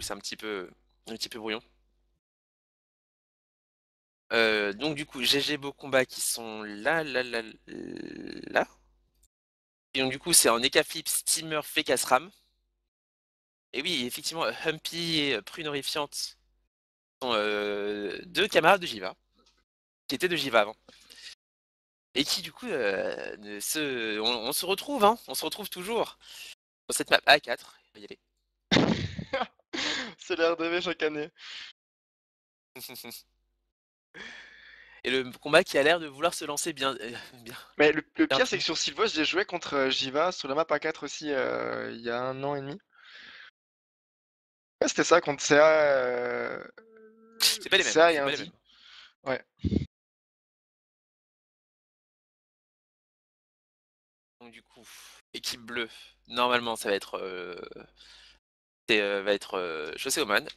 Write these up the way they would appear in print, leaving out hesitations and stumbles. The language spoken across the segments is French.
c'est un petit peu brouillon. Donc du coup, GG Beau Combat qui sont là, là, là, là. Et donc du coup, c'est en Ekaflip, Steamer, Fekasram. Et oui, effectivement, Humpy et Prune Horrifiante sont 2 camarades de Jiva, qui étaient de Jiva avant. Et qui du coup, on se retrouve, hein, on se retrouve toujours sur cette map A4. On va y aller. C'est l'RDV chaque année. Et le combat qui a l'air de vouloir se lancer bien, bien, Mais le pire, c'est bientôt. que sur Silvos, j'ai joué contre Jiva sur la map A4 aussi il y a 1 an et demi. Ouais, c'était ça contre C'est pas les mêmes, CA et c'est pas les mêmes. Indy. Ouais. Donc du coup, équipe bleue, normalement ça va être Chaussée Oman.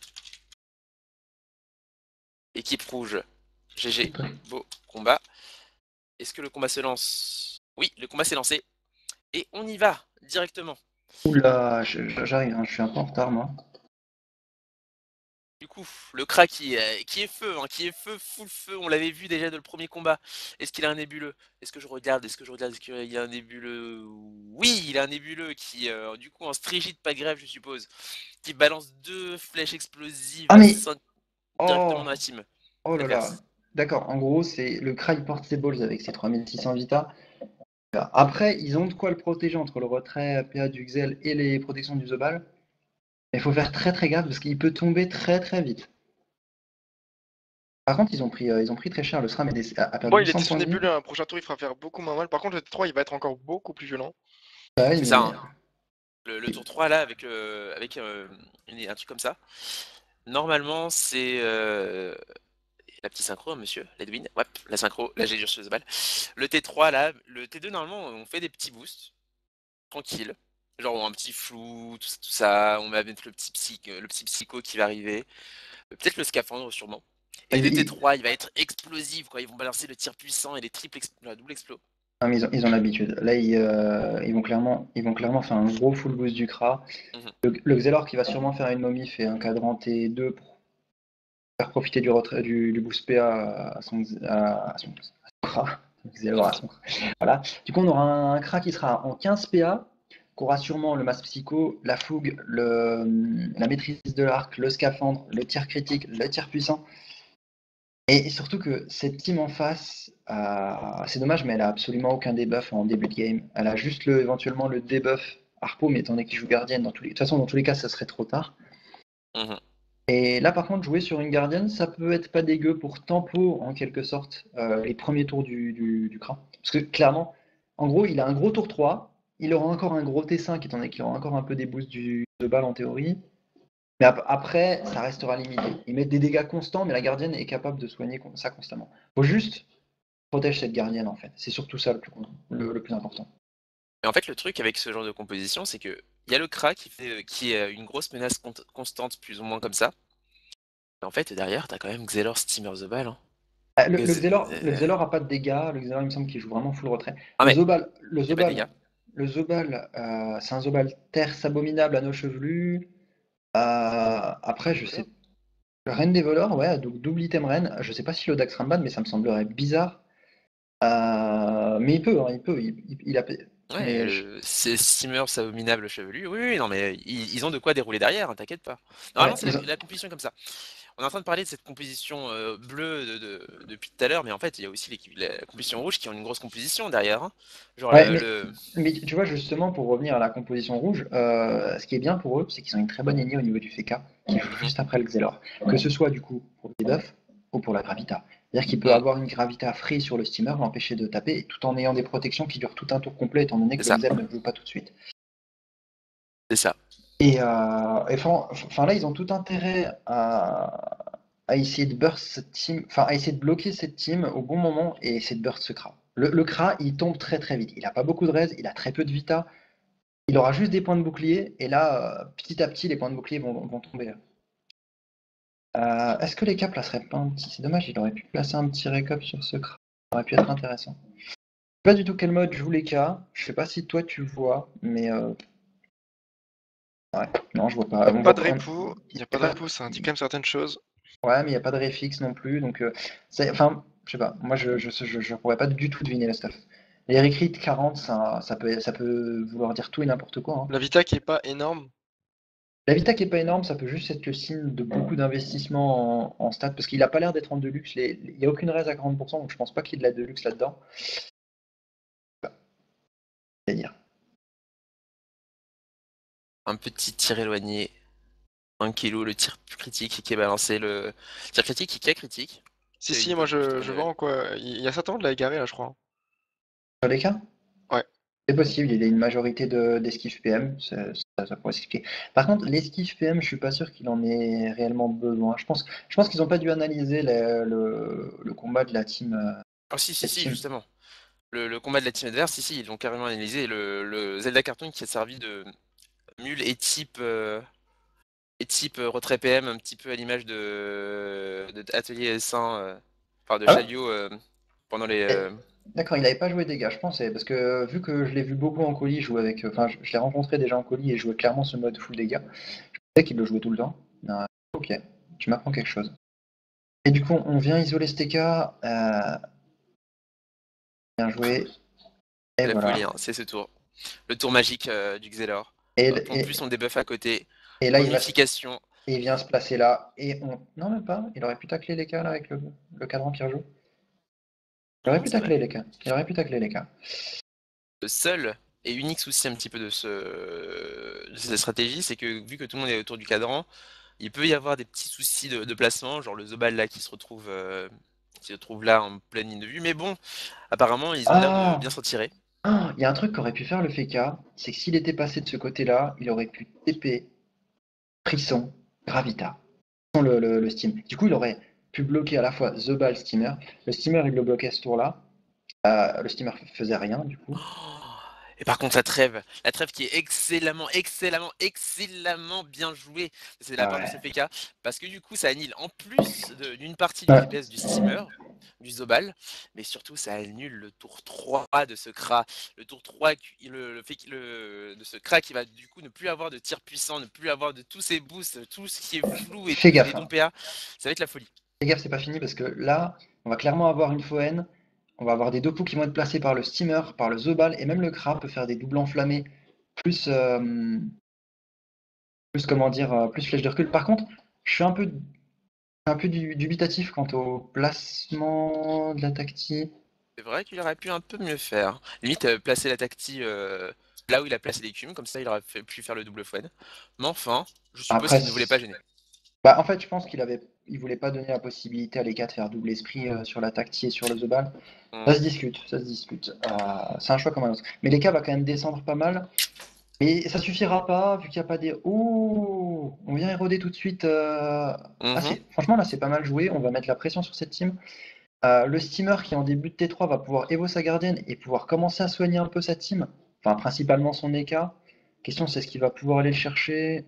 Équipe rouge, GG, Beau Combat. Est-ce que le combat se lance? Oui, le combat s'est lancé. Et on y va directement. Oula, j'arrive, hein, je suis un peu en retard moi. Du coup, le Kra qui est feu, hein, qui est feu, full feu. On l'avait vu déjà dans le premier combat. Est-ce qu'il a un nébuleux? Est-ce que je regarde? Est-ce qu'il y a un nébuleux? Oui, il a un nébuleux qui, du coup, en strigide pas grève, je suppose, qui balance 2 flèches explosives Ah à mais 5 oh directement dans la team oh là là. adverse. D'accord, en gros c'est le Kra il porte ses balls avec ses 3600 Vita. Après, ils ont de quoi le protéger entre le retrait PA du Xel et les protections du Zobal. Mais il faut faire très très gaffe parce qu'il peut tomber très très vite. Par contre, ils ont pris très cher. Le SRAM a Bon, perdu il était 800 sous points de vie. nébuleux, un prochain tour il fera faire beaucoup moins mal. Par contre, le T3 il va être encore beaucoup plus violent. Ouais, C'est ça, mais hein. Le tour 3 là, avec, un truc comme ça. Normalement, c'est la petite synchro, monsieur, l'Edwin. Ouais, la synchro, là j'ai dur sur le balle. Le T3 là, le T2 normalement, on fait des petits boosts, tranquille. Genre un petit flou, tout ça, on va mettre le petit psycho qui va arriver. Peut-être le scaphandre sûrement. Et le ils, T3, il va être explosif, quoi. Ils vont balancer le tir puissant et les la double explo. ah, mais ils ont l'habitude. Là, ils vont clairement faire un gros full boost du Kra. Mhm. Le Xelor qui va sûrement faire une momie fait un cadran T2 pour faire profiter du retrait du boost PA à son Kra. Xelor à son Kra. Voilà. Du coup, on aura un Kra qui sera en 15 PA, qui aura sûrement le masse psycho, la fougue, la maîtrise de l'arc, le scaphandre, le tir critique, le tir puissant. Et surtout que cette team en face, c'est dommage, mais elle a absolument aucun debuff en début de game. Elle a juste éventuellement le debuff Harpo, mais étant donné qu'il joue gardienne, de toute façon, dans tous les cas, ça serait trop tard. Mhm. Et là, par contre, jouer sur une gardienne, ça peut être pas dégueu pour tempo, en quelque sorte, les premiers tours du Kra. Parce que clairement, en gros, il a un gros tour 3, il aura encore un gros T5, étant donné qu'il aura encore un peu des boosts de balle en théorie. Mais après, ça restera limité. Ils mettent des dégâts constants, mais la gardienne est capable de soigner ça constamment. Faut juste protéger cette gardienne, en fait. C'est surtout ça le plus important. Et en fait, le truc avec ce genre de composition, c'est que il y a le Kra qui est une grosse menace constante, plus ou moins comme ça. Mais en fait, derrière, t'as quand même Xelor Steamer the Ball. Hein. Le Xelor a pas de dégâts. Le Xelor, il me semble qu'il joue vraiment full retrait. Ah mais, y a pas de dégâts. Le Zobal, c'est un Zobal terre abominable à nos chevelus. Après, je sais. Le Reine des voleurs, ouais, donc double item Reine. Je sais pas si l'Odax Ramban, mais ça me semblerait bizarre. Mais il peut, hein, il peut. Il a. Ouais, Mais c'est Steamer, c'est abominable chevelu. Oui, oui, non, mais ils ont de quoi dérouler derrière, hein, t'inquiète pas. ouais, Normalement, c'est la composition comme ça. On est en train de parler de cette composition bleue depuis tout à l'heure, mais en fait, il y a aussi la composition rouge qui ont une grosse composition derrière. Hein. Genre ouais, mais tu vois, justement, pour revenir à la composition rouge, ce qui est bien pour eux, c'est qu'ils ont une très bonne lignée au niveau du FK, qui est Mhm. juste après le Xelor. Que ce soit du coup pour le debuff ou pour la Gravita. C'est-à-dire qu'il peut Mm, avoir une Gravita free sur le steamer, l'empêcher de taper, tout en ayant des protections qui durent tout un tour complet, étant donné c'est que le ça, Xel ne joue pas tout de suite. c'est ça. Enfin là, ils ont tout intérêt à essayer de burst cette team, enfin à essayer de bloquer cette team au bon moment et essayer de burst ce Kra. Le Kra, il tombe très très vite. Il a pas beaucoup de res, il a très peu de Vita. Il aura juste des points de bouclier, et là, petit à petit, les points de bouclier vont tomber. Est-ce que les cas placeraient pas un petit... C'est dommage, il aurait pu placer un petit récap sur ce crâne. Ça aurait pu être intéressant. Je sais pas du tout quel mode joue les cas. Je sais pas si toi tu vois, mais Ouais, non, je vois pas. Il n'y a pas de répou, ça indique quand même certaines choses. Ouais, mais il n'y a pas de réfixe non plus, donc enfin, je sais pas, moi je pourrais pas du tout deviner le stuff. Les recrit 40, ça peut vouloir dire tout et n'importe quoi. Hein. La Vita qui est pas énorme. La Vita qui est pas énorme, ça peut juste être le signe de beaucoup d'investissement en stats, parce qu'il a pas l'air d'être en deluxe, il n'y a aucune raise à 40%, donc je pense pas qu'il y ait de la deluxe là-dedans. C'est-à-dire. Un petit tir éloigné. 1 kg, le tir critique qui est balancé, le tir critique qui est critique. Si, moi je vois en quoi. Il y a certainement de la égarée là, je crois. Sur les cas? Ouais. C'est possible, il y a une majorité d'esquives PM, ça pourrait s'expliquer. Par contre, l'esquive PM, je suis pas sûr qu'il en ait réellement besoin. Je pense qu'ils ont pas dû analyser le combat de la team. Oh si, cette team. justement. Le combat de la team adverse, si, ils l'ont carrément analysé. Le Zelda Cartoon qui a servi de mule et type retrait PM, un petit peu à l'image de Atelier S1, enfin de Ah ouais? Chalio pendant les. D'accord, il n'avait pas joué dégâts, je pensais, parce que vu que je l'ai vu beaucoup en colis jouer avec. Enfin, je l'ai rencontré déjà en colis et jouer clairement ce mode full dégâts. Je pensais qu'il le jouait tout le temps. Ok, tu m'apprends quelque chose. Et du coup, on vient isoler STK. Bien joué. Et C'est la voilà. folie, hein, c'est ce tour. Le tour magique du Xelor. Et, Hop, en et, plus, on débuff à côté. et là, Momification. il vient se placer là. Et on. Non, même pas. Il aurait pu tacler les cas là avec le cadran qui rejoue. Il aurait pu C'est vrai. tacler les cas. Il aurait pu tacler les cas. Le seul et unique souci un petit peu de cette stratégie, c'est que vu que tout le monde est autour du cadran, il peut y avoir des petits soucis de placement, genre le Zobal là qui se trouve là en pleine ligne de vue. Mais bon, apparemment, ils ont l'air de Ah! bien s'en tirer. Ah, il y a un truc qu'aurait pu faire le Feka, c'est que s'il était passé de ce côté-là, il aurait pu TP, Frisson, Gravita, le Steam. Du coup, il aurait pu bloquer à la fois The Ball, Steamer. Le Steamer, il le bloquait ce tour-là. Le Steamer faisait rien, du coup. Et par contre, la trêve qui est excellemment bien jouée, c'est de la Ah part de ce ouais. FK, parce que du coup, ça annule en plus d'une partie du Ouais. DPS du steamer, du Zobal, mais surtout, ça annule le tour 3 de ce Kra. Le tour 3, de ce Kra qui va du coup ne plus avoir de tir puissant, ne plus avoir de tous ses boosts, tout ce qui est flou et Fais tous gaffe, les dons hein. PA, ça va être la folie. Fais gaffe, c'est pas fini parce que là, on va clairement avoir une Foen. On va avoir des Doku qui vont être placés par le Steamer, par le Zobal, et même le Kra peut faire des doubles enflammés, plus, plus comment dire, plus flèche de recul. Par contre, je suis un peu dubitatif quant au placement de la tactique. C'est vrai qu'il aurait pu un peu mieux faire. Limite, placer la tacti là où il a placé l'écume, comme ça il aurait pu faire le double fouet. Mais enfin, je suppose Après, qu'il ne voulait pas gêner. bah, en fait, je pense il voulait pas donner la possibilité à l'EK de faire double esprit sur la tactique et sur le Zobal. Hmm. Ça se discute, ça se dispute. C'est un choix comme un autre. Mais l'EK va quand même descendre pas mal. Mais ça suffira pas, vu qu'il n'y a pas des. Ouh! On vient éroder tout de suite. Ah, Mhm. franchement, là, c'est pas mal joué. On va mettre la pression sur cette team. Le steamer qui en début de T3 va pouvoir évo sa gardienne et pouvoir commencer à soigner un peu sa team, enfin principalement son EK. Question c'est ce qu'il va pouvoir aller le chercher.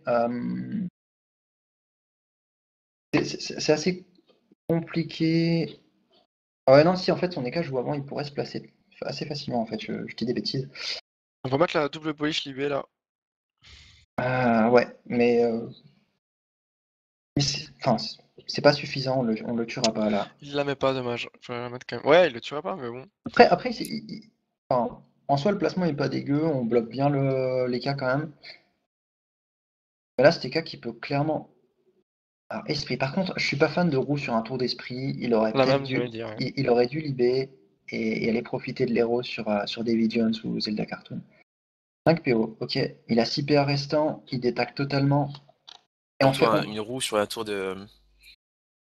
C'est assez compliqué. Ah ouais non si en fait son EK joue avant, il pourrait se placer assez facilement en fait, je dis des bêtises. On va mettre la double polish libé là. Ouais, mais enfin, c'est pas suffisant, on le tuera pas là. Il la met pas, dommage. Faut la mettre quand même. Ouais, il le tuera pas, mais bon. Après enfin, en soi le placement est pas dégueu, on bloque bien les cas quand même. Mais là, c'était cas qui peut clairement. Alors, esprit. Par contre, je suis pas fan de roue sur un tour d'esprit. Il aurait La peut-être même, je dû. vais dire. Ouais. Il aurait dû libérer et aller profiter de l'héros sur Davy Jones ou Zelda Cartoon. 5 PO, ok. Il a 6 PA restants, il détaque totalement. Et on Surtout fait. une roue sur un tour de,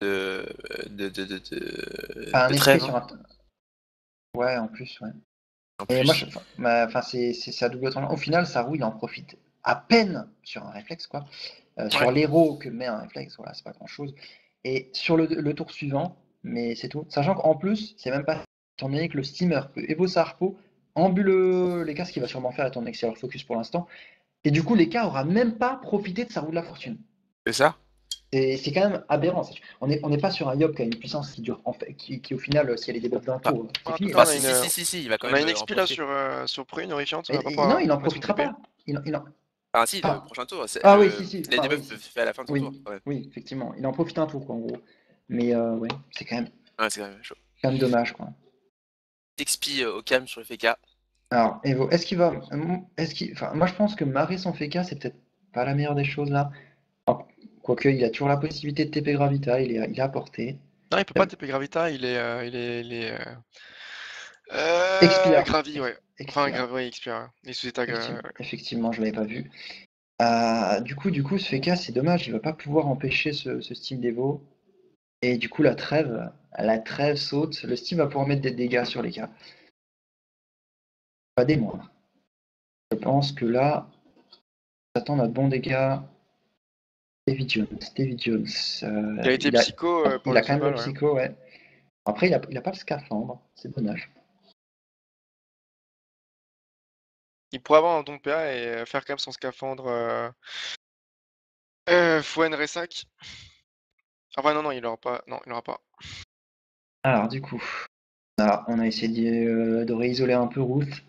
Un de esprit trêve. sur Hein. un. Ouais, en plus, ouais. En Et moi, plus. enfin, c'est sa double tranchant. Au final, sa roue, il en profite à peine sur un réflexe, quoi. Sur Ouais. l'héros que met un réflexe, voilà, c'est pas grand chose. Et sur le tour suivant, mais c'est tout. Sachant qu'en plus, c'est même pas. Étant donné que le steamer peut évo sa harpo, ambule les cas, ce qu'il va sûrement faire étant donné que c'est leur focus pour l'instant. Et du coup, l'EK aura même pas profité de sa roue de la fortune. C'est ça? C'est quand même aberrant. On n'est pas sur un Yob qui a une puissance qui dure, en fait, qui au final, si elle est débuff d'un Bah, tour, c'est En tout fini. cas, Hein. bah si, il va quand on a même une en expi là profiter. sur Prune, horrifiante, on va pas Non, pouvoir il en mettre une profitera TP. pas. Il en- Enfin, si, le Ah. prochain tour. Ah oui, si, Les enfin, oui, debuffs si, peuvent si. faire à la fin de ton Oui, tour. Ouais, oui, effectivement. Il en profite un tour, quoi, en gros. Mais ouais, c'est ouais c'est quand même chaud. quand même dommage, quoi. XP au calme sur le FK. Alors, Evo, est-ce qu'il va. Enfin, moi, je pense que marrer son FK, c'est peut-être pas la meilleure des choses, là. Enfin, quoique, il a toujours la possibilité de TP Gravita, il est à portée. Non, il peut pas TP Gravita, Expire. Gravi, ouais. Enfin, Expire. Gravi, ouais, Expire. Ouais. Il est sous état. Effectivement, je l'avais pas vu. Du coup, ce FK, c'est dommage, il va pas pouvoir empêcher ce Steam d'Evo. Et du coup, la trêve saute. Le Steam va pouvoir mettre des dégâts sur les cas. Pas des moindres. Je pense que là, on attend un bon dégât. Davy Jones. Il a été psycho pour il le a quand même le Zobal, ouais. psycho, ouais. Après, il a pas le scaphandre, c'est dommage. Il pourrait avoir un don PA et faire quand même son scaphandre Fouen Ressac. Enfin, non, il aura pas. Non, il aura pas. Alors, du coup, on a essayé de réisoler un peu Ruth.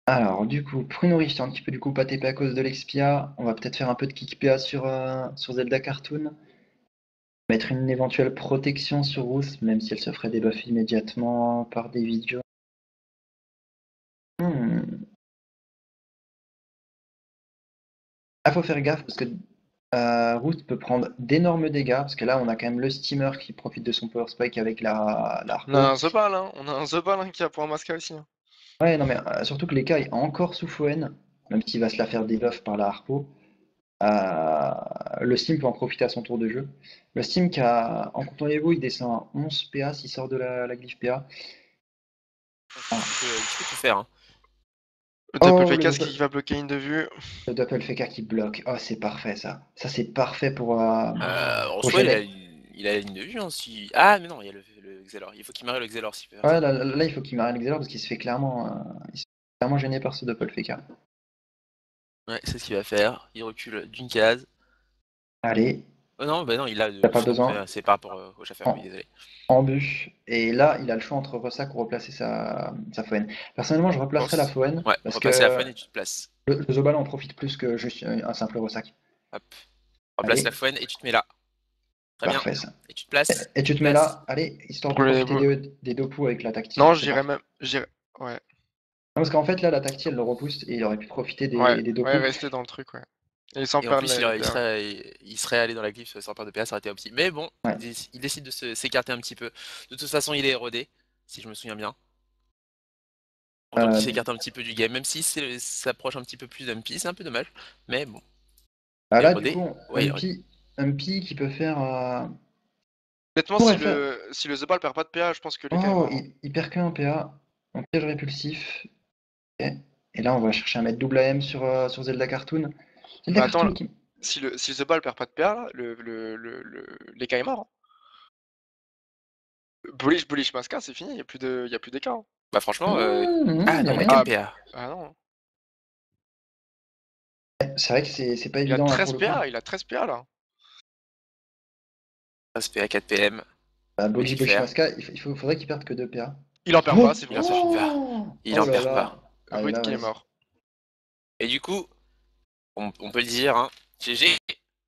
Alors, du coup, Pruno Richter, un petit peu du coup pas TP à cause de l'Expia. On va peut-être faire un peu de kick PA sur Zelda Cartoon. Mettre une éventuelle protection sur Ruth, même si elle se ferait debuff immédiatement par des vidéos. Ah, faut faire gaffe parce que Ruth peut prendre d'énormes dégâts. Parce que là, on a quand même le steamer qui profite de son power spike avec la On a harpo. un Zobal, hein. On a un Zobal qui a pour un masca aussi. Hein. Ouais, non, mais surtout que l'Eka est encore sous Foen, même s'il va se la faire debuff par la harpo. Le Steam peut en profiter à son tour de jeu. Le Steam en comptant Evo, il descend à 11 PA s'il sort de la glyphe PA. Il peut tout faire. Hein. Le double Oh, PK qui va bloquer une de vue. le Doppelfecker qui bloque. Oh, c'est parfait ça. Ça, c'est parfait En pour soi, gêner. il a la ligne de vue. Hein, si... Ah, mais non, il y a le Xelor. Il faut qu'il marie le Xelor s'il peut faire Ouais, ça. là, il faut qu'il marque l'exéler parce qu'il se fait clairement gêné par ce Doppelfecker. Ouais, c'est ce qu'il va faire. Il recule d'une case. Allez, Oh non, bah non, il a t'as pas sinon, besoin. c'est par rapport au chauffeur, oui, En, désolé. en bûche. Et là, il a le choix entre ressac ou replacer sa Foen. Personnellement, je replacerai la Foen Ouais, parce repasser la que Fouen et tu te places. le Zobal en profite plus que juste un simple ressac. Hop. Replace la Allez, Fouen et tu te mets là. Très bien. parfait ça. Et tu te places. Et tu te mets Place. là, allez, histoire de Pour les... profiter des deux coups avec la tactile. Non, C'est parfait. Ouais. Non, parce qu'en fait, là, la tactile, elle le repousse et il aurait pu profiter des deux Ouais, coups. rester dans le truc, ouais. Et sans Et en perdre plus, les PA. il serait allé dans la glyphe sans perdre de PA, ça aurait été opti. Mais bon, Ouais. il décide de s'écarter un petit peu. De toute façon, il est érodé, si je me souviens bien. Donc il Euh, s'écarte un petit peu du game, même si s'approche un petit peu plus d'Umpy, c'est un peu dommage. Mais bon, Là, du érodé. coup, Ouais, érodé. un Pi qui peut faire. Honnêtement, Pourrait faire. si le Zobal perd pas de PA, je pense que les cas est Oh, mort. Hein. il perd qu'un PA. En piège répulsif. Ok. Et là, on va chercher à mettre double AM sur Zelda Cartoon. Zelda Mais attends, Cartoon qui. si le Zobal perd pas de PA, là, les cas est mort. Hein. Bullish Masca, c'est fini, y a plus d'écart. Hein. Bah franchement, ah Il y a non, il a moyen. 4 PA. Ah non. C'est vrai que c'est pas Il a évident là pour 13 le coup. PA, il a 13 PA là. 13 PA, 4 PM. Bolish Peut-y faire. Mashka, faudrait qu'il perde que 2 PA. Il en perd pas, c'est Il bon, en c'est perd fini. pas. Il Oh en là perd pas. là. Allez, Rude là, qui est ouais. mort. Et du coup, on peut le dire, hein. GG.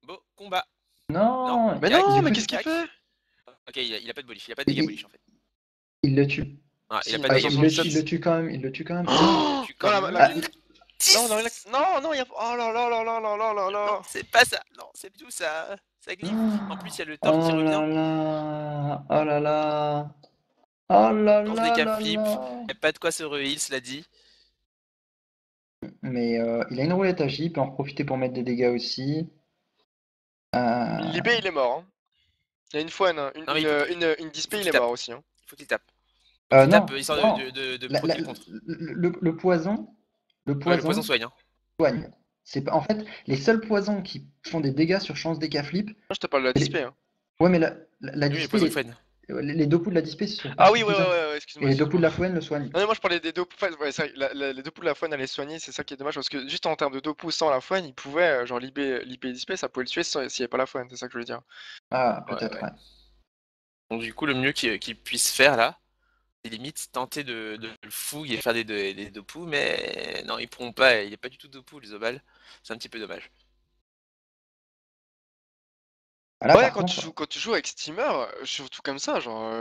Beau combat. Non, Non, Mais direct, non, du mais coup, qu'est-ce qu'il fait? Ok, il a pas de bullish, il a pas de dégâts bullish en fait. il le tue. Ah, il a Si, pas de il a dégâts bullish. Il le 77. tue quand même, il le tue quand même. Il le Oh tue non, quand Ah, même. non, non, il y a... Oh là là là là là là là Non, là. c'est pas ça. Non, c'est tout ça. Ça glyphe. En plus, il y a le tort qui oh revient. là là, oh là là, oh là Lance des là cap là flip. là. Y a pas de quoi se re-heal, cela dit. Mais il a une roulette à J, il peut en profiter pour mettre des dégâts aussi. Euh, Libé, il est mort. Hein. Il y a une fois Non, mais une il faut dispé, il qu'il est mort tape. aussi. Hein. Il faut qu'il tape. Faut qu'il tape, non, histoire non. de proc le contre. Le poison, le Ouais, le poison poison soigne. Hein. soigne. C'est pas, en fait, les seuls poisons qui font des dégâts sur chance d'éca flip, Moi, je te parle de la c'est dispé. Hein. ouais, mais la Oui, le dispé, poison soigne. les deux coups de la dispé sont pas Ah oui, ouais, suffisants. Et excuse-moi, les deux coups excuse-moi. de la fouenne le soignent. Non, mais moi je parlais des deux pouces. Ouais, c'est vrai, les deux pouces de la fouine, elle est soignée, c'est ça qui est dommage parce que juste en termes de deux pouces sans la fouine, il pouvait, genre, libé dispé, ça pouvait le tuer s'il n'y avait pas la fouine, c'est ça que je veux dire. Ah, Ouais, peut-être, ouais. ouais. Donc du coup, le mieux qu'il puisse faire là, c'est limite tenter de le fouille et faire des dopus, mais non, ils pourront pas, il est pas du tout dopu, les Zobal. C'est un petit peu dommage. Voilà, Ouais, par contre, quand tu joues avec Steamer, surtout comme ça, genre,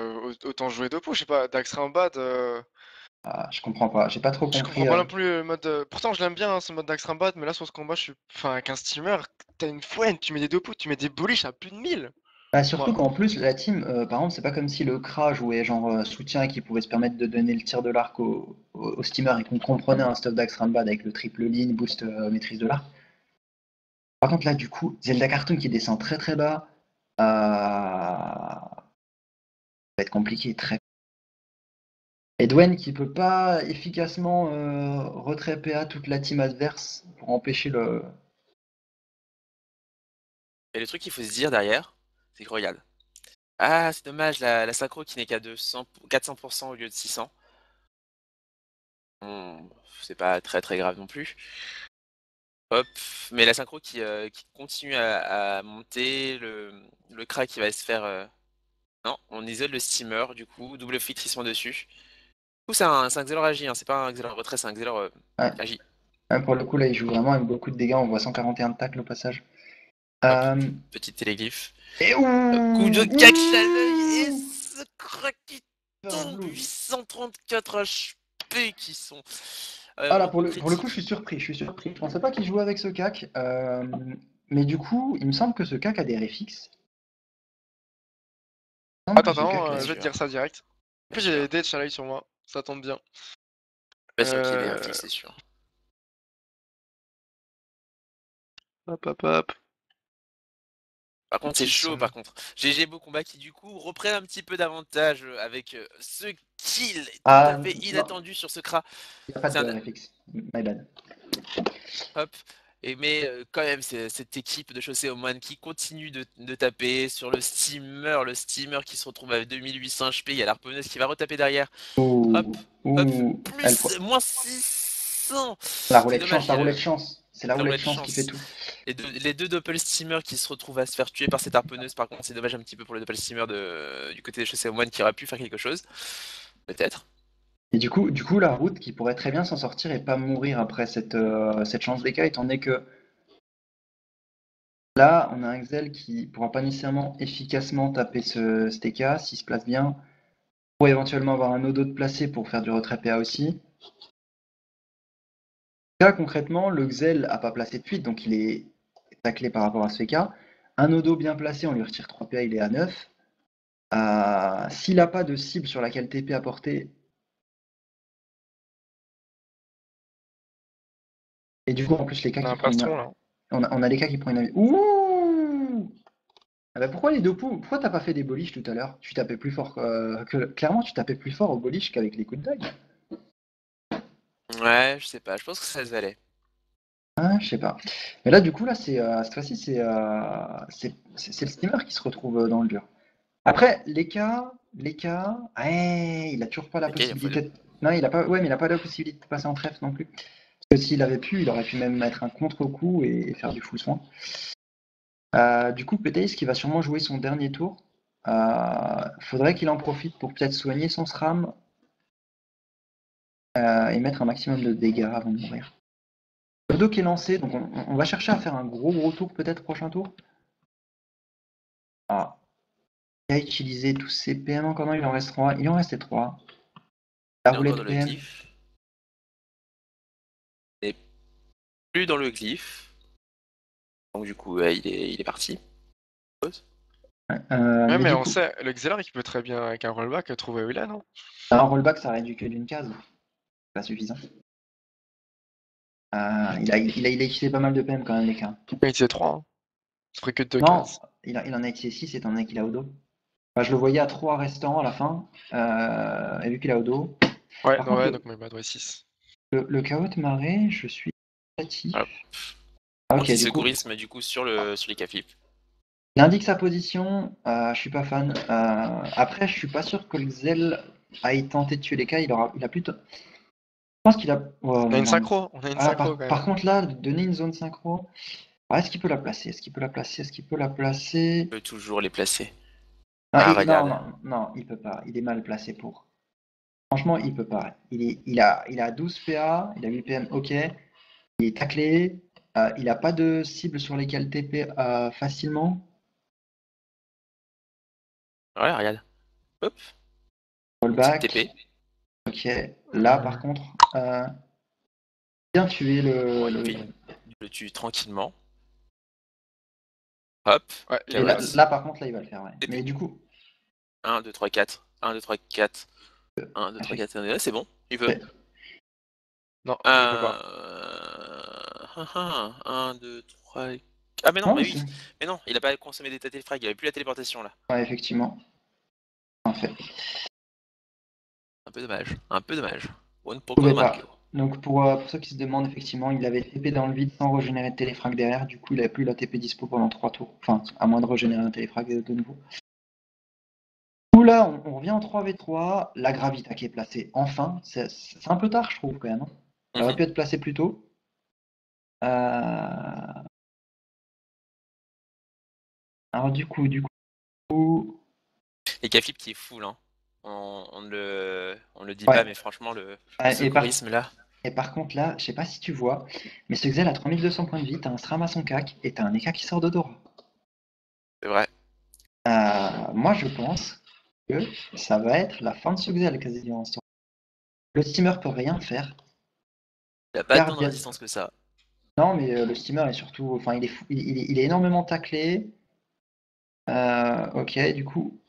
autant jouer Dopo, je sais pas, Dax Rambad, je comprends pas. J'ai pas trop je compris. comprends pas non plus le mode. Pourtant, je l'aime bien, hein, ce mode Dax Rambad, mais là, sur ce combat, je suis. Enfin, avec un Steamer, t'as une fouenne, tu mets des Dopo, tu mets des bullish à plus de 1000. Bah, surtout Moi, qu'en plus, la team, par exemple, c'est pas comme si le Kra jouait genre soutien et qui pouvait se permettre de donner le tir de l'arc au steamer et qu'on comprenait un stuff d'Axe Rambad avec le triple ligne, boost, maîtrise de l'arc. Par contre, là, du coup, Zelda Cartoon qui descend très très bas, ça va être compliqué, très. Et Dwayne qui peut pas efficacement retrait PA toute la team adverse pour empêcher le. Et le truc qu'il faut se dire derrière, c'est que regarde. Ah, c'est dommage, la synchro qui n'est qu'à 400% au lieu de 600. C'est pas très très grave non plus. Hop, mais la synchro qui continue à monter, le crack qui va se faire. Non, on isole le steamer, du coup, double filtrissement dessus. Du coup, c'est un Xelor agi, hein, c'est pas un Xelor retrait, c'est un Xelor Ouais. agi. Ouais, pour le coup, là, il joue vraiment avec beaucoup de dégâts. On voit 141 de tacle au passage. Hop, Euh, petit téléglyphe. Et Coup de ouh, catch à l'œil et ce crack qui tombe, ouh 834 HP qui sont Ah là, au pour le coup, je critique. suis surpris, je suis surpris. Je pensais pas qu'il jouait avec ce cac. Mais du coup, il me semble que ce cac a des réfixes. Il me semble que attends, ce cac Pas je a... vais te dire sûr, ça direct. En pas plus, j'ai sûr. Dead Challenge sur moi, ça tombe bien. Pas sûr qu'il y ait des Euh... réflexes, c'est sûr. Hop, hop, hop. Par contre, c'est Petite chaud, son. par contre. GG Beau Combat qui, du coup, reprennent un petit peu d'avantage avec ce kill tout à Ah fait non, inattendu sur ce Kra. il n'y a pas C'est de un réfixe. My bad. hop. Mais quand même, c'est cette équipe de Chaussée Oman qui continue de taper sur le steamer qui se retrouve à 2800 HP. Il y a l'harponneuse qui va retaper derrière. Hop, Ouh, hop, ouh. moins 600. La C'est roulette chance, dommage, il la y a roulette chance. C'est la la roulette roulette chance qui fait chance. tout. Les deux doppel steamers qui se retrouvent à se faire tuer par cette harponneuse. Par contre, c'est dommage un petit peu pour le doppel steamer du côté des Chaussées Oman qui aurait pu faire quelque chose. Peut-être. Et du coup, la route qui pourrait très bien s'en sortir et pas mourir après cette chance d'éca, étant donné que là, on a un Xel qui pourra pas nécessairement efficacement taper cet EK s'il se place bien. Pour éventuellement avoir un Odo de placé pour faire du retrait PA aussi. Là, concrètement, le Xel a pas placé de fuite, donc il est taclé par rapport à ce EK. Un Odo bien placé, on lui retire 3 PA, il est à 9. S'il n'a pas de cible sur laquelle TP à porter, et du coup, en plus, les cas On a qui un prend une. plastron, là. On a les cas qui prend une. Ouh ah bah pourquoi les deux poules? Pourquoi t'as pas fait des boliches tout à l'heure? Tu tapais plus fort clairement, tu tapais plus fort au boliche qu'avec les coups de dague. Ouais, je sais pas. Je pense que ça se valait. Ah, je sais pas. Mais là, du coup, là, cette fois-ci, c'est le steamer qui se retrouve dans le dur. Après, les cas, ouais, il a toujours pas la Ok, il y a x2. possibilité. Non, il a pas. Ouais, mais il a pas la possibilité de passer en trèfle non plus. Parce que s'il avait pu, il aurait pu même mettre un contre-coup et faire du full soin. Du coup, Pétaïs qui va sûrement jouer son dernier tour. Faudrait qu'il en profite pour peut-être soigner son SRAM et mettre un maximum de dégâts avant de mourir. Le doc est lancé, donc on va chercher à faire un gros tour peut-être prochain tour. Ah, il a utilisé tous ses PM encore, non, il en reste 3. Il en restait 3. La Il est encore roulette dans le PM. glyphe. Il est plus dans le glyphe. Donc du coup, il est parti. Pause. Ouais, Mais mais du on coup, sait, le Xelar, il peut très bien, avec un rollback, trouver Willa, non? un rollback ça réduit que d'une case. Pas suffisant. Il a utilisé pas mal de PM quand même, les cas. Il était 3, hein. Ça ferait que 2 Non, cases. il en a utilisé 6 étant donné qu'il a au dos. Enfin, je le voyais à 3 restants à la fin, et vu qu'il a au dos. Ouais, Par non, contre, ouais, donc my bad, ouais, 6. le chaos de marée, je suis négatif. Hop. Ah, ok, du coup, Anti-secourisme du coup sur les cafifs. il indique sa position, je suis pas fan. Après, je suis pas sûr que le Xel aille tenter de tuer les cas, il a plutôt. Je pense qu'il a. Ouais, On a une non. synchro, on a une Ah, synchro par, quand même, par hein. contre, là, donner une zone synchro. Est-ce qu'il peut la placer? Est-ce qu'il peut la placer? Est-ce qu'il peut la placer? On peut toujours les placer. Non, Ah, non, regarde. non, non, il peut pas. Il est mal placé pour. Franchement, il peut pas. Il a 12 PA, il a 8 PM, ok. Il est taclé. Il a pas de cible sur lesquelles TP facilement. Ouais, regarde. Hop, petite Rollback. TP. Ok. Là, par contre, bien tuer Bon, il le tue tranquillement. Hop. Ouais, il Et est là, classe. là, par contre, là, il va le faire, ouais. TP. Mais du coup, 1, 2, 3, 4. 1, 2, 3, 4. 1, 2, 3, 4. Là, c'est bon. Il peut. ouais. Non, il peut pas. 1, 2, 3. Ah, mais non, Non, mais c'est... oui. Mais non, il a pas consommé des téléfrags. Il avait plus la téléportation là. Ouais, effectivement. En fait. Un peu dommage. Un peu dommage. Un Il poco pouvait de pas. Mario. Donc pour ceux qui se demandent, effectivement, il avait TP dans le vide sans régénérer de téléfrag derrière, du coup il avait plus la TP dispo pendant 3 tours. Enfin, à moins de régénérer un téléfrag de nouveau. Du coup là, on revient en 3v3, la Gravita qui est placée enfin. C'est un peu tard, je trouve, quand même. Hein. Elle aurait pu être placée plus tôt. Alors du coup, Et Caflip qui est full, hein. On le dit ouais. pas, mais franchement, le Et secourisme là. par contre là, je sais pas si tu vois, mais ce Xel a 3200 points de vie, t'as un Sram à son cac, et t'as un Eka qui sort d'Odora. C'est vrai. Moi je pense que ça va être la fin de ce Xel quasiment. Le steamer peut rien faire. Il a pas tant de Guardian. résistance que ça. Non, mais le steamer est surtout. Enfin, il est énormément taclé. Ok, du coup,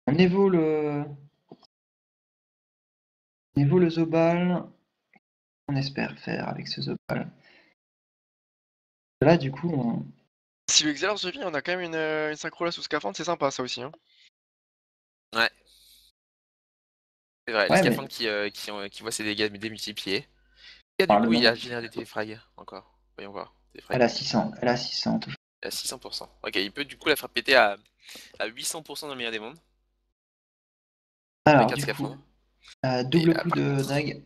on évo le Zobal. On espère faire avec ce Zobal. Là, du coup, Si le Xelor survit, on a quand même une synchro là sous scaphandre, c'est sympa ça aussi. Hein. Ouais. C'est vrai. Le ouais, mais scaphandre qui voit ses dégâts démultipliés. Et du par le coup, il nom, a généré des téléfrags. Encore. Voyons voir. elle Téléfrags. a 600. Elle a 600 toujours. À 600%. Ok, il peut du coup la faire péter à 800% dans le meilleur des mondes. Alors, Avec un du coup, scaphandre. Et double là, coup par de contre. Drag.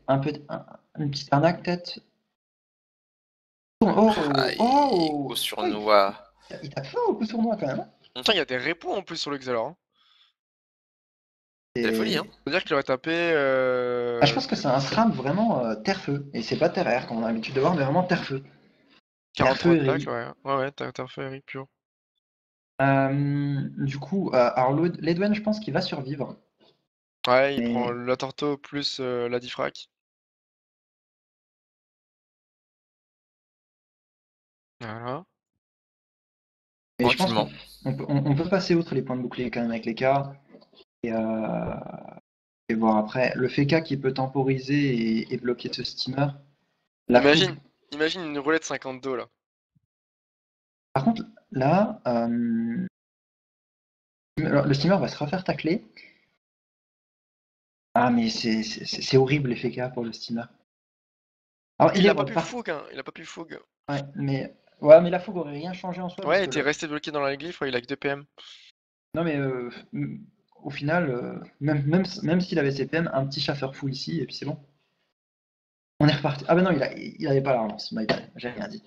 Une petite arnaque, peut-être. Oh, Au oh, oh, surnois. il tape fort au coup sournois quand même. Hein. Putain, il y a des repos en plus sur le Xelor. Hein. C'est la folie, hein. C'est-à-dire qu'il aurait tapé. Je pense que c'est un SRAM vraiment terre-feu. Et c'est pas terre-air, comme on a l'habitude de voir, mais vraiment terre-feu. 43 Terre-feu de et tacle, riz. ouais. Ouais, ouais, t'as fait Eric pur. Du coup, alors Ledwen, je pense qu'il va survivre. Ouais, il prend Mais, la Torto plus la Diffrac. Voilà. mais je pense Tranquillement. on peut passer outre les points de bouclier quand même avec les cas. Et, voir après. Le FK qui peut temporiser et bloquer ce steamer. La fougue. Imagine une roulette 52 là. Par contre, là, le steamer va se refaire tacler. Ah, mais c'est horrible les FK pour le steamer. Alors, il Il est a pas roll, pu fougue, hein. Il a pas pu fougue. ouais, mais la fougue aurait rien changé en soi parce Ouais, il que était resté bloqué dans la glyphe, ouais, il a que 2 PM. non, mais au final, même s'il avait ses PM, un petit chasseur fou ici et puis c'est bon. On est reparti. Ah, bah non, il avait pas la relance. My bad. J'ai rien dit.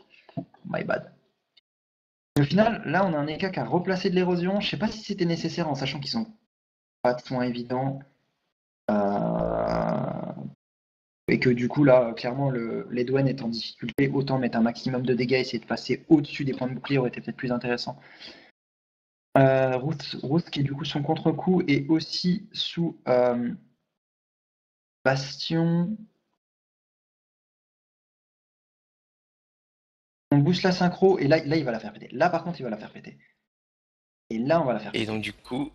My bad. Au final, là, on a un Eka qui a replacé de l'érosion. Je sais pas si c'était nécessaire en sachant qu'ils sont pas de soins évidents. Et que du coup, là, clairement, les douanes est en difficulté. Autant mettre un maximum de dégâts et essayer de passer au-dessus des points de bouclier aurait été peut-être plus intéressant. Ruth, qui est du coup son contre-coup, est aussi sous Bastion. On booste la synchro et là, il va la faire péter. Là, par contre, il va la faire péter. Et là, on va la faire Et péter. donc du coup,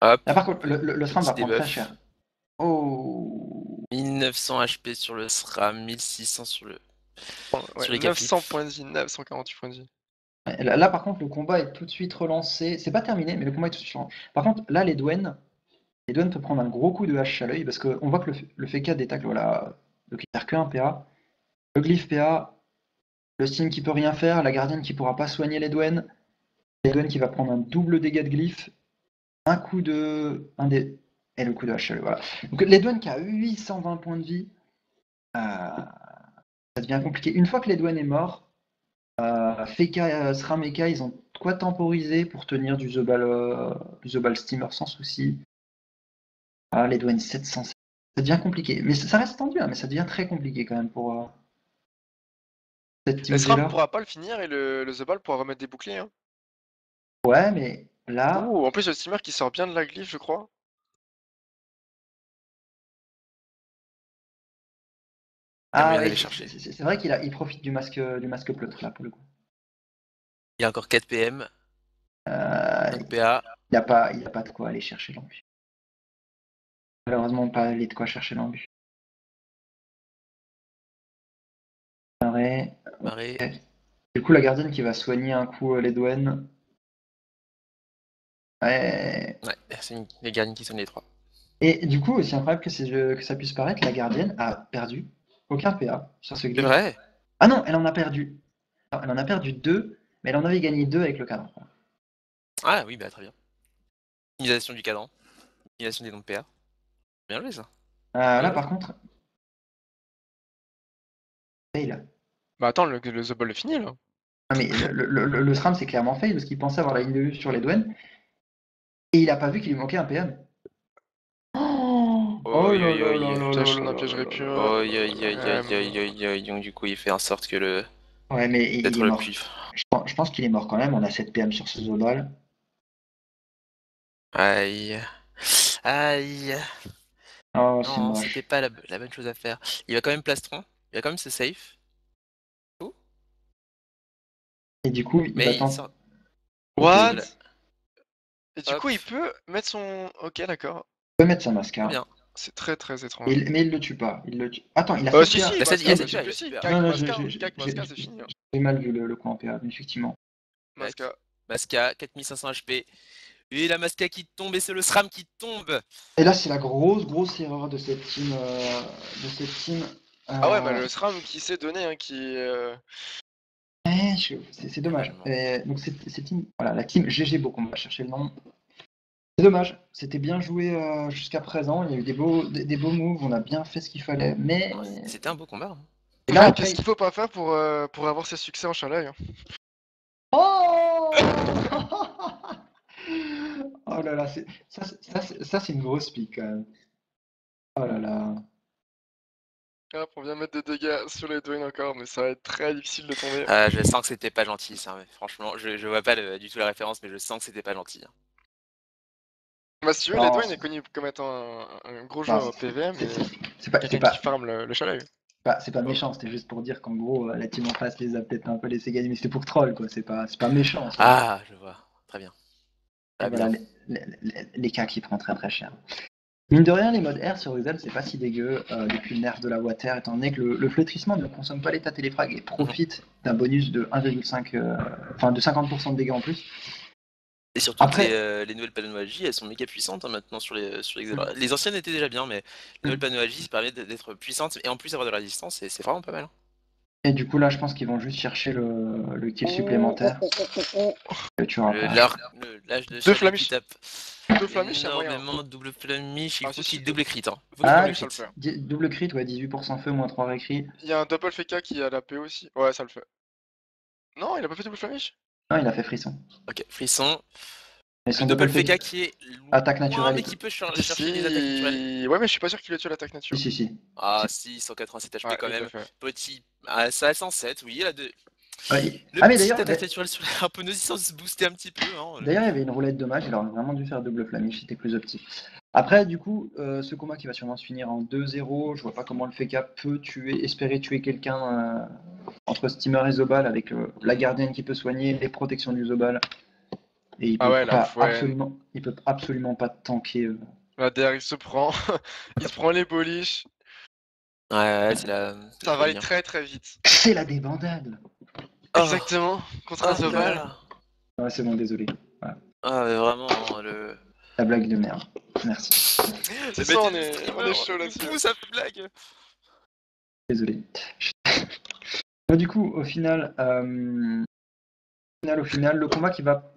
hop, Là, par contre, le SRAM va petit prendre très debuff. cher. Oh. 1900 HP sur le SRAM, 1600 sur Ouais, les Caflip. 900 points de vie, 948 points de vie. Là, par contre, le combat est tout de suite relancé. C'est pas terminé, mais le combat est tout de suite relancé. Par contre, là, les douanes peuvent prendre un gros coup de hache à l'œil parce qu'on voit que le FK détacle, voilà, donc il perd que un PA. Le glyphe PA, le Steam qui peut rien faire, la gardienne qui pourra pas soigner les douanes qui va prendre un double dégât de glyphe, un coup de. Et le coup de hache à l'œil, voilà. Donc les douanes qui a 820 points de vie, ça devient compliqué. Une fois que les douanes est mort, Feka, SRAM et K, ils ont de quoi temporiser pour tenir du Zobal Steamer sans souci. Ah, les douanes 700. Ça devient compliqué. Mais ça reste tendu, hein, mais ça devient très compliqué quand même pour cette Et team SRAM G-là. pourra pas le finir et le The Ball pourra remettre des boucliers. Hein. Ouais, mais là, Ouh, en plus, le steamer qui sort bien de la glyphe, je crois. Il y a ah moyen ouais, d'aller chercher. c'est vrai il profite du masque pleutre là pour le coup. Il y a encore 4 PM, Euh, 5 PA. il y a pas de quoi aller chercher l'embut. Malheureusement, pas aller de quoi chercher l'embut. Arrêt. Marée. Ok. Du coup, la gardienne qui va soigner un coup les douanes. Ouais. Ouais, c'est les gardiens qui sont les 3. Et du coup, aussi incroyable que ça puisse paraître, la gardienne a perdu aucun PA sur ce C'est glitch. vrai. Ah non, elle en a perdu. Non, elle en a perdu 2, mais elle en avait gagné 2 avec le cadran. Ah oui, bah très bien. Optimisation du cadran. Optimisation des noms de PA. Bien joué ça. Bien Là, joué. par contre, fail. Bah attends, le The Ball est fini là. Ah, mais le SRAM, c'est clairement fail parce qu'il pensait avoir la ligne de vue sur les douanes et il a pas vu qu'il lui manquait un PM. Oh Oi, là oi, là là oi. là là Piège, là non, là piège là là récurrent. là. Oi, oi, oi, oi, oi, oi, oi. Donc du coup, il fait en sorte que le Ouais, mais il d'être est le mort. plus. Je pense qu'il est mort quand même. On a 7 PM sur ce Zobal. Aïe. Aïe. Oh, c'est Non, c'était moche. pas la bonne chose à faire. Il va quand même plastron. Il va quand même se safe. Oh. Et du coup, il va Mais il tenter. sort Ok, de What? la. Et du Hop. coup, il peut mettre son. Ok, d'accord. peut mettre sa Trop mascara. bien. C'est très très étrange. Mais il le tue pas. Il le tue. Attends, il a 7 Si, PA. si, Bah, ça, il Masca, a bien 7 sûr PA, il que a 7 si. PA. Non, Kak non, Masca, Kak Masca, c'est fini. Hein. j'ai mal vu le coup en PA, mais effectivement. Tac. Masca. Masca, 4500 HP. Et la Masca qui tombe et c'est le SRAM qui tombe. Et là, c'est la grosse erreur de cette team. Ah ouais, bah Euh, le SRAM qui s'est donné, hein, qui. c'est dommage. Tellement. Donc, voilà, la team GG Beau, on va chercher le nom. C'est dommage. C'était bien joué jusqu'à présent. Il y a eu des beaux moves. On a bien fait ce qu'il fallait. Mais Ouais, c'était un beau combat. Hein. et là, Qu'est-ce après. qu'il faut pas faire pour avoir ses succès en chalet hein. Oh oh là là, ça, c'est une grosse pique quand même. Oh là là. Hop, on vient mettre des dégâts sur les Dwayne encore, mais ça va être très difficile de tomber. Je sens que c'était pas gentil ça. Mais franchement, je vois pas du tout la référence, mais je sens que c'était pas gentil. Hein. Bah, si tu veux, les Non, Dwayne est connu comme étant un gros non, joueur au PVM et c'est quelqu'un qui farm le chalet. c'est pas méchant, c'était juste pour dire qu'en gros, la team en face les a peut-être un peu laissé gagner, mais c'était pour troll, quoi. C'est pas méchant en soi. Ah, je vois. Très bien. Et Ah voilà, bien. les cas qui prennent très cher. Mine de rien, les modes R sur Excel, c'est pas si dégueu depuis le nerf de la water, étant donné que le flétrissement ne consomme pas l'état téléfrag et profite d'un bonus de 1,5, enfin de 50% de dégâts en plus. Et surtout que Après, les nouvelles panneaux magie, elles sont méga puissantes hein, maintenant sur les Xelora. Les anciennes étaient déjà bien, mais les nouvelles panneaux magie, ça permet d'être puissantes et en plus avoir de la résistance, et c'est vraiment pas mal. Hein. et du coup, là, je pense qu'ils vont juste chercher le kill Oh, supplémentaire. Que tu auras pas. L'âge de Deux Shadow qui flamiches. tape Deux flamiches, c'est moyen. énormément de double flamiche, il Ah, faut si, si, qu'il double crit. Hein. Il faut qu'il deux Ah, double flamiches, ça crit. le fait. double crit, ouais, 18% feu, moins 3 récrit. Il y a un double FK qui a la P aussi. Ouais, ça le fait. Non, il a pas fait double flamiche. Non, il a fait frisson. Ok, frisson. Mais Le son double double FK fait qui est attaque loin, naturelle. mais qui peut chercher les attaques naturelles. Si. Ouais, mais je suis pas sûr qu'il ait tué l'attaque Si, nature. si, si. Ah si, 187 HP Ouais, quand il l'a même. fait. Petit. Ah, ça a 107, oui, il a deux. Le Ah, mais petit d'ailleurs, attaque naturelle sur la harponeuse sans se booster un petit peu. Hein, il y avait une roulette de mage, il aurait vraiment dû faire double flamiche, c'était plus optique. Après, du coup, ce combat qui va sûrement se finir en 2-0, je vois pas comment le FK peut espérer tuer quelqu'un entre Steamer et Zobal avec la gardienne qui peut soigner, les protections du Zobal. Et Ah ouais, la Oufwen. il peut absolument pas tanker. Là, derrière, il se prend. Il se prend les polish. Ouais, c'est la Ça va aller folie. Hein. très très vite. C'est la débandade. Oh, Exactement. Contre un oh là Zobal. là. Ouais, c'est bon, désolé. Voilà. Ah, mais vraiment, le. La blague de merde. Merci. C'est Mais ça, t'es on le est streamer, chaud il là-dessus. pousse à fait blague. Désolé. Bon, du coup, au final, le combat qui va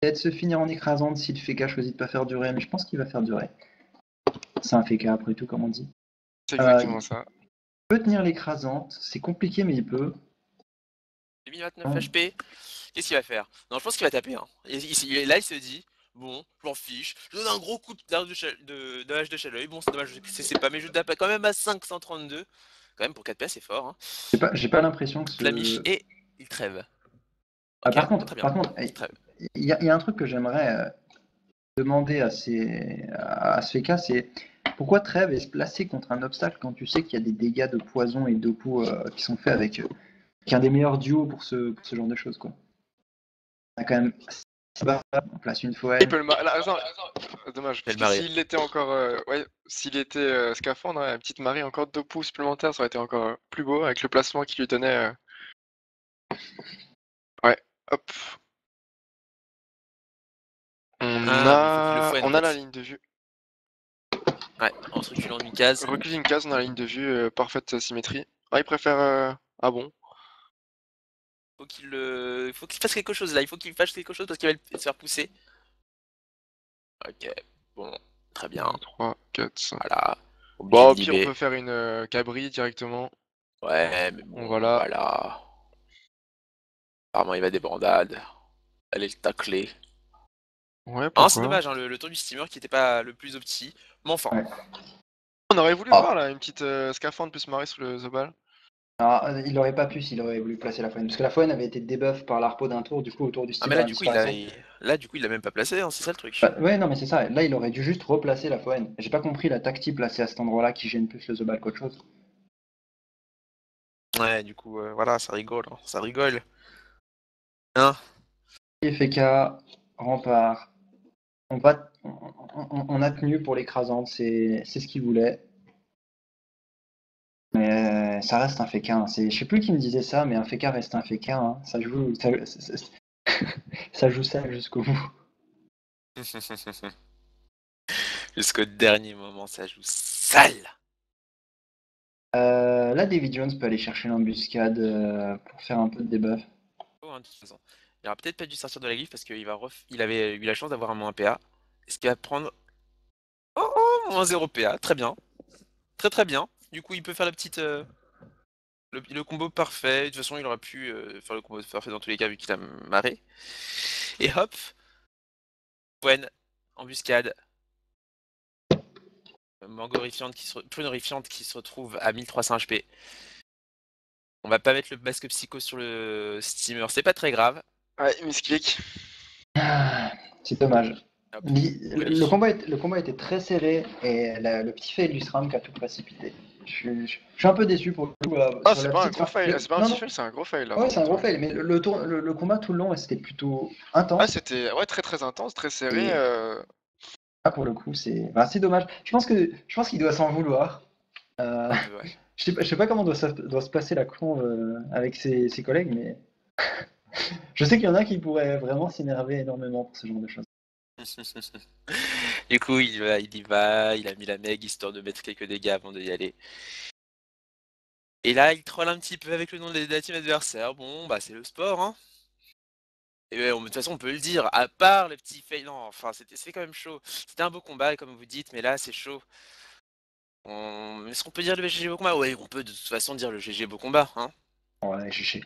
peut-être se finir en écrasante si le Feka choisit de pas faire durer, mais je pense qu'il va faire durer. C'est un Feka après tout, comme on dit. C'est Il exactement ça. peut tenir l'écrasante, c'est compliqué, mais il peut. 2029 Non. HP. Qu'est-ce qu'il va faire? Non, je pense qu'il va taper. Hein. Là, il se dit Bon, je m'en fiche. Je donne un gros coup de hache de chaleuil. Bon, c'est dommage que c'est pas, mais je tape quand même à 532. Quand même, pour 4 PS, c'est fort. Hein. J'ai pas l'impression que Flamiche ce. et il trêve. Ah, Ok, très bien. par contre, Il trêve. il y a un truc que j'aimerais demander à ce FK, c'est pourquoi Trèves est se placer contre un obstacle quand tu sais qu'il y a des dégâts de poison et de coups qui sont faits avec qui est un des meilleurs duos pour ce genre de choses, quoi. On a quand même on place une Il Foen. peut le marier. Attends, dommage. Je vais Parce le que marier. s'il était encore. Ouais, s'il était scaphandre, une petite Marie encore 2 pouces supplémentaires, ça aurait été encore plus beau avec le placement qu'il lui donnait. Ouais, hop. Ah, mais il faut qu'il le foine en On a la fait. ligne de vue. Ouais, en se reculant d'une case. Recule d'une case, on a la ligne de vue, parfaite symétrie. Ah, il préfère. Ah bon. Faut qu'il fasse quelque chose là. Il faut qu'il fasse quelque chose parce qu'il va se faire pousser. Ok, bon, très bien. 3, 4, 5. Voilà. Obligé Bon, de au pire, on liber. peut faire une cabri directement. Ouais, mais On bon, va là. voilà. Apparemment, il va des bandades. Allez le tacler. Ouais, Hein, c'est pourquoi? dommage, hein, le tour du steamer qui était pas le plus opti. Mais enfin. Ouais. On aurait voulu Ah. voir là une petite scaphandre plus marrer sous le Zobal. Alors, il aurait pas pu s'il aurait voulu placer la Foen. Parce que la Foen avait été debuff par l'harpo d'un tour, du coup, au tour du Ah, mais steamer, là, elle du coup, disparaissait. là, du coup, il l'a même pas placé, hein, c'est ça le truc. Bah, ouais, non, mais c'est ça. Là, il aurait dû juste replacer la Foen. J'ai pas compris la tactique placée à cet endroit-là qui gêne plus le Zobal qu'autre chose. Ouais, du coup, voilà, ça rigole, hein, ça rigole. Hein? FK, rempart. On a tenu pour l'écrasante, c'est ce qu'il voulait. Mais ça reste un féquin. Je sais plus qui me disait ça, mais un féquin reste un féquin. Hein. Ça joue ça jusqu'au bout. Jusqu'au dernier moment, ça joue sale. Là, David Jones peut aller chercher l'embuscade pour faire un peu de debuff. Oh, hein, de toute façon. Il aurait peut-être pas dû sortir de la griffe parce il avait eu la chance d'avoir un moins PA. Est-ce qu'il va prendre. Oh, oh, moins 0 PA, très bien. Très très bien. Du coup, il peut faire la petite. Le combo parfait. De toute façon, il aurait pu faire le combo parfait dans tous les cas vu qu'il a marré. Et hop, Gwen, embuscade. Prune horrifiante qui se retrouve à 1300 HP. On va pas mettre le masque psycho sur le steamer, c'est pas très grave. Ouais, misclick. Ah, c'est dommage. Hop, Le brûlé. combat était très serré et le petit fail du SRAM qui a tout précipité. Je suis un peu déçu pour le coup Ah, sur c'est la pas un petite gros fin. fail. C'est pas un Non, petit non, fail, c'est un gros fail là ouais, par c'est un contre. gros fail, mais le combat tout le long c'était plutôt Ah, intense. c'était ouais, très très intense, très serré. Et là, pour le coup, c'est dommage. Je pense qu'il doit s'en vouloir. Euh, Un peu, ouais. je sais pas comment doit se passer la con avec ses collègues, mais je sais qu'il y en a qui pourraient vraiment s'énerver énormément pour ce genre de choses. Du coup, il y va, il a mis la meg histoire de mettre quelques dégâts avant d'y aller. Et là, il troll un petit peu avec le nom de la team adversaire. Bon, bah c'est le sport, hein. Et ouais, de toute façon, on peut le dire, à part le petit fail, non, enfin, c'était quand même chaud. C'était un beau combat, comme vous dites, mais là, c'est chaud. Est-ce qu'on peut dire le GG beau combat? Ouais, on peut de toute façon dire le GG beau combat, hein. Ouais, il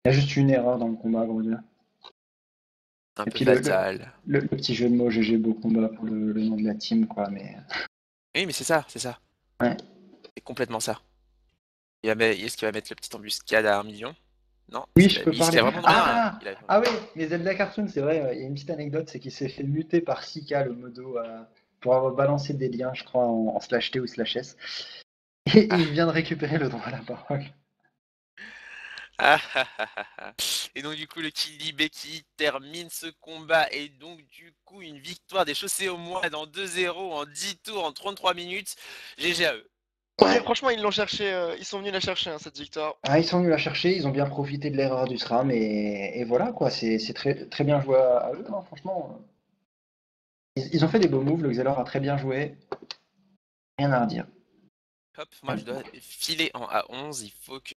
y a juste une erreur dans le combat, gros Dieu. Un Et peu puis fatal. le petit jeu de mots GG beau combat pour le nom de la team, quoi, mais. Oui, mais c'est ça, c'est ça. Ouais. C'est complètement ça. Est-ce qu'il va mettre le petit embuscade à 1 million? Non, Oui, je peux est-ce qu'il parler. a vraiment demandé un... Ah oui, mais Zelda Cartoon, c'est vrai, il y a une petite anecdote, c'est qu'il s'est fait muter par Sika, le modo, pour avoir balancé des liens, je crois, en slash T ou slash S. Et Ah. il vient de récupérer le droit à la parole. Ah, ah, ah, ah, ah. Et donc du coup le Kilibé qui termine ce combat et donc du coup une victoire des chaussées au moins dans 2-0 en 10 tours en 33 minutes. GG à eux. Ouais, franchement, ils l'ont cherché, ils sont venus la chercher hein, cette victoire. Ah, ils sont venus la chercher, ils ont bien profité de l'erreur du SRAM, et voilà, quoi, c'est très, très bien joué à eux, hein, franchement. Ils ont fait des beaux moves, le Xelor a très bien joué, rien à redire. Hop, moi je dois filer en A11, il faut que